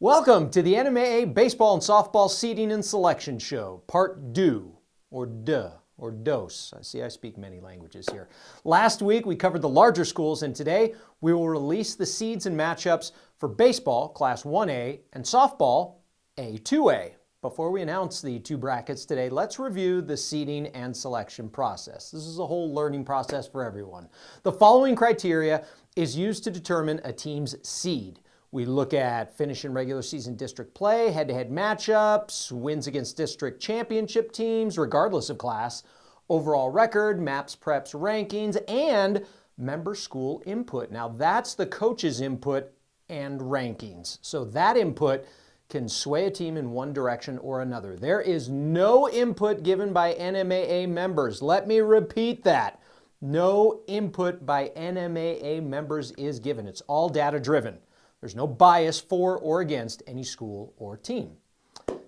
Welcome to the NMAA Baseball and Softball Seeding and Selection Show, Part Do, or Duh, or Dose. I speak many languages here. Last week we covered the larger schools, and today we will release the seeds and matchups for baseball, Class 1A, and softball, A2A. Before we announce the two brackets today, let's review the seeding and selection process. This is a whole learning process for everyone. The following criteria is used to determine a team's seed. We look at finish in regular season district play, head-to-head matchups, wins against district championship teams, regardless of class, overall record, maps, preps, rankings, and member school input. Now that's the coach's input and rankings. So that input can sway a team in one direction or another. There is no input given by NMAA members. Let me repeat that. No input by NMAA members is given. It's all data-driven. There's no bias for or against any school or team.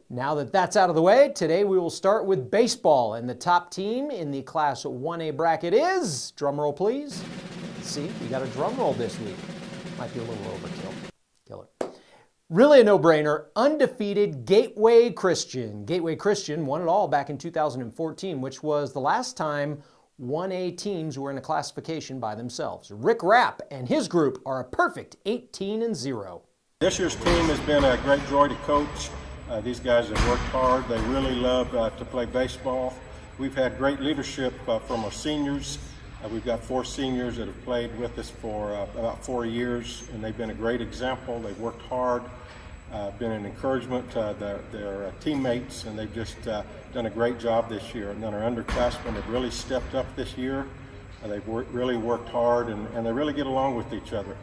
Now that that's out of the way, today we will start with baseball, and the top team in the Class 1A bracket is, drum roll please. See, we got a drum roll this week. Might be a little overkill. Killer. Really a no-brainer, undefeated Gateway Christian. Gateway Christian won it all back in 2014, which was the last time 1A teams were in a classification by themselves. Rick Rapp and his group are a perfect 18-0. This year's team has been a great joy to coach. These guys have worked hard. They really love to play baseball. We've had great leadership from our seniors. We've got 4 seniors that have played with us for about 4 years, and they've been a great example. They've worked hard, been an encouragement to their teammates, and they've just done a great job this year. And then our underclassmen have really stepped up this year. They've really worked hard, and they really get along with each other.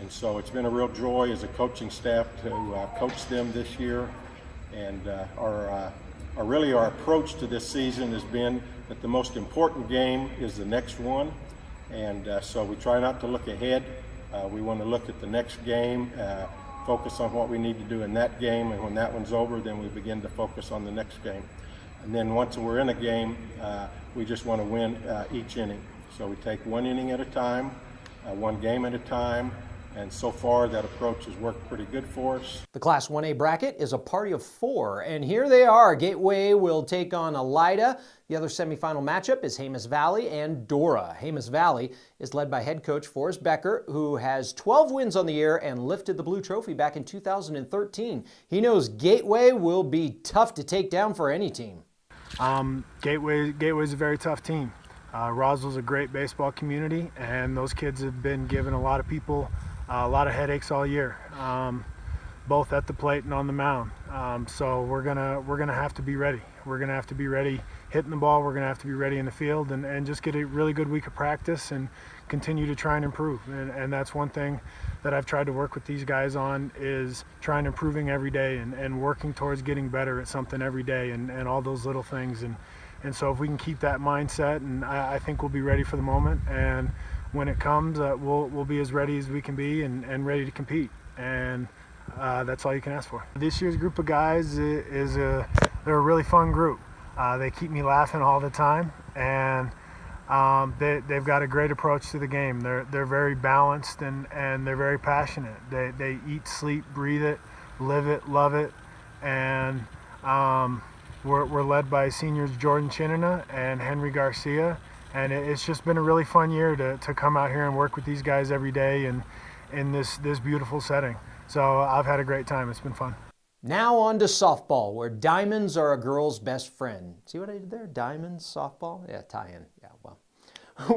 And so it's been a real joy as a coaching staff to coach them this year. And our approach to this season has been that the most important game is the next one. And so we try not to look ahead. We want to look at the next game, focus on what we need to do in that game, and when that one's over, then we begin to focus on the next game. And then once we're in a game, we just want to win each inning. So we take one inning at a time, one game at a time, and so far that approach has worked pretty good for us. The Class 1A bracket is a party of 4, and here they are. Gateway will take on Elida. The other semifinal matchup is Jemez Valley and Dora. Jemez Valley is led by head coach Forrest Becker, who has 12 wins on the year and lifted the Blue Trophy back in 2013. He knows Gateway will be tough to take down for any team. Gateway's a very tough team. Roswell's a great baseball community, and those kids have been giving a lot of people a lot of headaches all year, both at the plate and on the mound. So we're gonna have to be ready. We're gonna have to be ready hitting the ball. We're gonna have to be ready in the field, and just get a really good week of practice and continue to try and improve. And that's one thing that I've tried to work with these guys on, is trying improving every day and working towards getting better at something every day, and all those little things. And so if we can keep that mindset, and I think we'll be ready for the moment. And when it comes, we'll be as ready as we can be and ready to compete. And that's all you can ask for. This year's group of guys they're a really fun group. They keep me laughing all the time, and they've got a great approach to the game. They're very balanced, and they're very passionate. They eat, sleep, breathe it, live it, love it. And we're led by seniors Jordan Chinina and Henry Garcia. And it's just been a really fun year to come out here and work with these guys every day and in this beautiful setting. So I've had a great time. It's been fun. Now on to softball, where diamonds are a girl's best friend. See what I did there? Diamonds, softball? Yeah, tie-in. Yeah, well.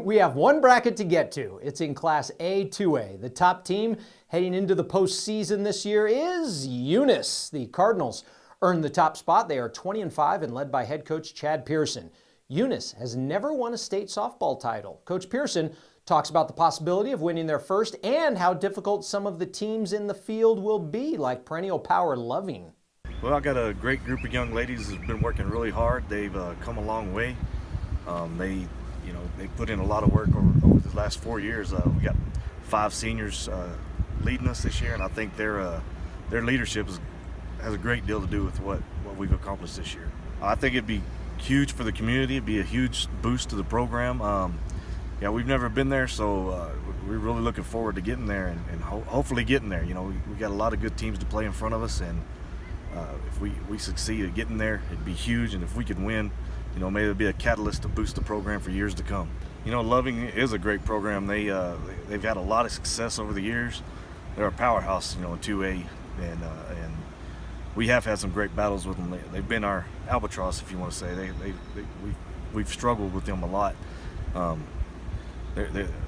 We have one bracket to get to. It's in Class A2A. The top team heading into the postseason this year is Eunice. The Cardinals earned the top spot. They are 20-5 and led by head coach Chad Pearson. Eunice has never won a state softball title. Coach Pearson talks about the possibility of winning their first and how difficult some of the teams in the field will be, like Perennial Power Loving. Well, I got a great group of young ladies who've been working really hard. They've come a long way. They put in a lot of work over the last 4 years. We got 5 seniors leading us this year, and I think their leadership has a great deal to do with what we've accomplished this year. I think it'd be huge for the community. It'd be a huge boost to the program. yeah, we've never been there, so we're really looking forward to getting there and hopefully getting there. You know, we got a lot of good teams to play in front of us, and if we succeed at getting there, it'd be huge. And if we could win, you know, maybe it'll be a catalyst to boost the program for years to come. You know, Loving is a great program. They've had a lot of success over the years. They're a powerhouse, you know, in 2A, and we have had some great battles with them. They've been our albatross, if you want to say. We've struggled with them a lot.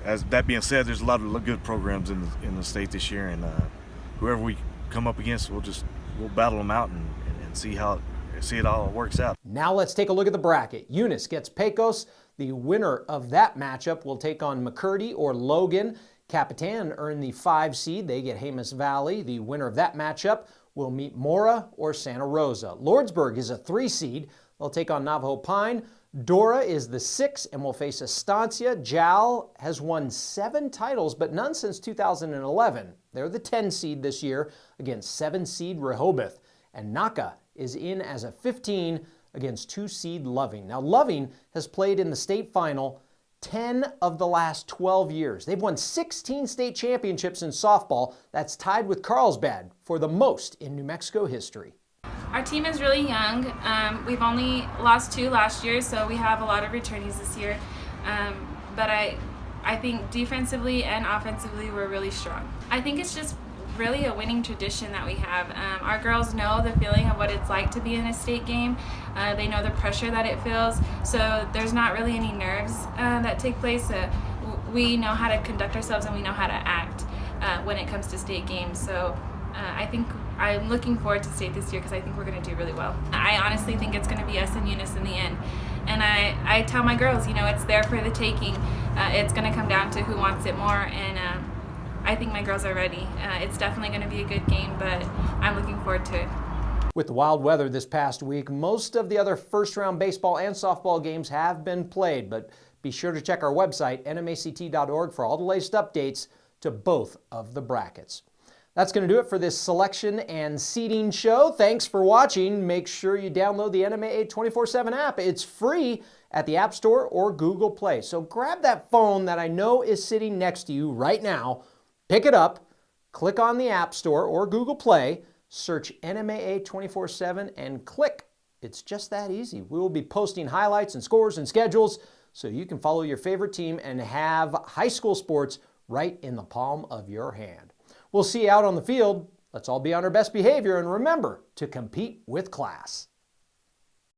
As that being said, there's a lot of good programs in the state this year, and whoever we come up against, we'll battle them out and see how it all works out. Now let's take a look at the bracket. Eunice gets Pecos. The winner of that matchup will take on McCurdy or Logan. Capitan earn the 5 seed. They get Jemez Valley. The winner of that matchup will meet Mora or Santa Rosa. Lordsburg is a 3 seed. They'll take on Navajo Pine. Dora is the 6 and will face Estancia. Jal has won 7 titles, but none since 2011. They're the 10 seed this year against 7 seed Rehoboth. And Naka is in as a 15 against 2 seed Loving. Now Loving has played in the state final 10 of the last 12 years. They've won 16 state championships in softball. That's tied with Carlsbad for the most in New Mexico history. Our team is really young. We've only lost 2 last year, so we have a lot of returnees this year. But I think defensively and offensively we're really strong. I think it's just really a winning tradition that we have. Our girls know the feeling of what it's like to be in a state game. They know the pressure that it feels, so there's not really any nerves that take place. We know how to conduct ourselves and we know how to act when it comes to state games. So I think I'm looking forward to state this year because I think we're going to do really well. I honestly think it's going to be us and Eunice in the end. And I tell my girls, you know, it's there for the taking. It's going to come down to who wants it more, and I think my girls are ready. It's definitely going to be a good game, but I'm looking forward to it. With the wild weather this past week, most of the other first-round baseball and softball games have been played, but be sure to check our website, nmact.org, for all the latest updates to both of the brackets. That's going to do it for this selection and seeding show. Thanks for watching. Make sure you download the NMAA 24/7 app. It's free at the App Store or Google Play. So grab that phone that I know is sitting next to you right now, pick it up, click on the App Store or Google Play, search NMAA 24/7 and click. It's just that easy. We will be posting highlights and scores and schedules so you can follow your favorite team and have high school sports right in the palm of your hand. We'll see you out on the field. Let's all be on our best behavior and remember to compete with class.